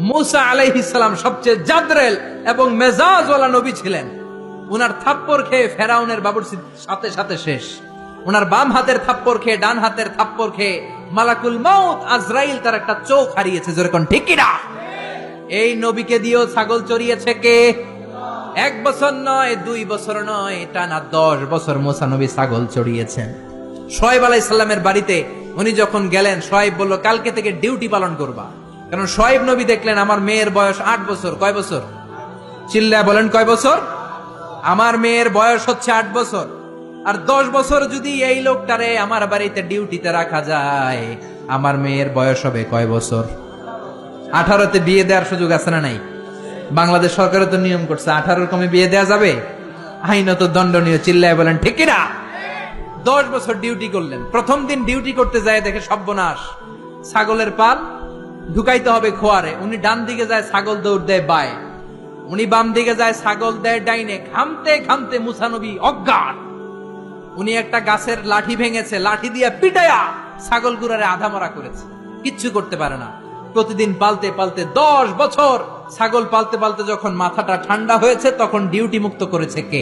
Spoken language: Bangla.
মুসা আলাইহিস সালাম সবচেয়ে জাদরেল এবং মেজাজওয়ালা নবী ছিলেন। উনার থাপ্পড় খেয়ে ফেরাউনের বাবুর্চির সাথে সাথে শেষ। উনার বাম হাতের থাপ্পড় খেয়ে ডান হাতের থাপ্পড় খেয়ে মালাকুল মাউত আজরাইল তার একটা চোখ হারিয়েছে। যেরকম ঠিক কিনা? এই নবীকে দিয়েও ছাগল চড়িয়েছে কে? 1 বছর নয়, 2 বছর নয়, টানা 10 বছর মুসা নবী ছাগল চড়িয়েছেন। শোয়েব আলাইহিস সালামের বাড়িতে উনি যখন গেলেন, শোয়েব বলল কালকে থেকে ডিউটি পালন করবা। কারণ শোয়েব নবী দেখলেন আমার মেয়ের বয়স 8 বছর। কয় বছর? চিল্লায় বলেন কয় বছর? আমার মেয়ের বয়স হচ্ছে 8 বছর। আর 10 বছর যদি এই লোকটারে আমার বাড়িতে ডিউটিতে রাখা যায়, আমার মেয়ের বয়স হবে কয় বছর? 18তে বিয়ে দেওয়ার সুযোগ আছে না নাই? বাংলাদেশ সরকারও তো নিয়ম করছে 18 কমে বিয়ে দেওয়া যাবে, আইনত দণ্ডনীয়। চিল্লায় বলেন ঠিক কিনা? 10 বছর ডিউটি করলেন। প্রথম দিন ডিউটি করতে যায় দেখে সর্বনাশ, ছাগলের পাল ঢুকাইতে হবে খোয়ারে। উনি ডান দিকে যায়, ছাগল দৌড় দেয় বায়ে। উনি বাম দিকে যায়, ছাগল দেয় ডাইনে। ঘামতে ঘামতে মুসা নবী অজ্ঞান। উনি একটা গাছের লাঠি ভেঙেছে, লাঠি দিয়ে পিটায়া ছাগল গুড়ারে আধা মরা করেছে, কিচ্ছু করতে পারে না। প্রতিদিন পালতে পালতে 10 বছর ছাগল পালতে পালতে যখন মাথাটা ঠান্ডা হয়েছে, তখন ডিউটি মুক্ত করেছে কে?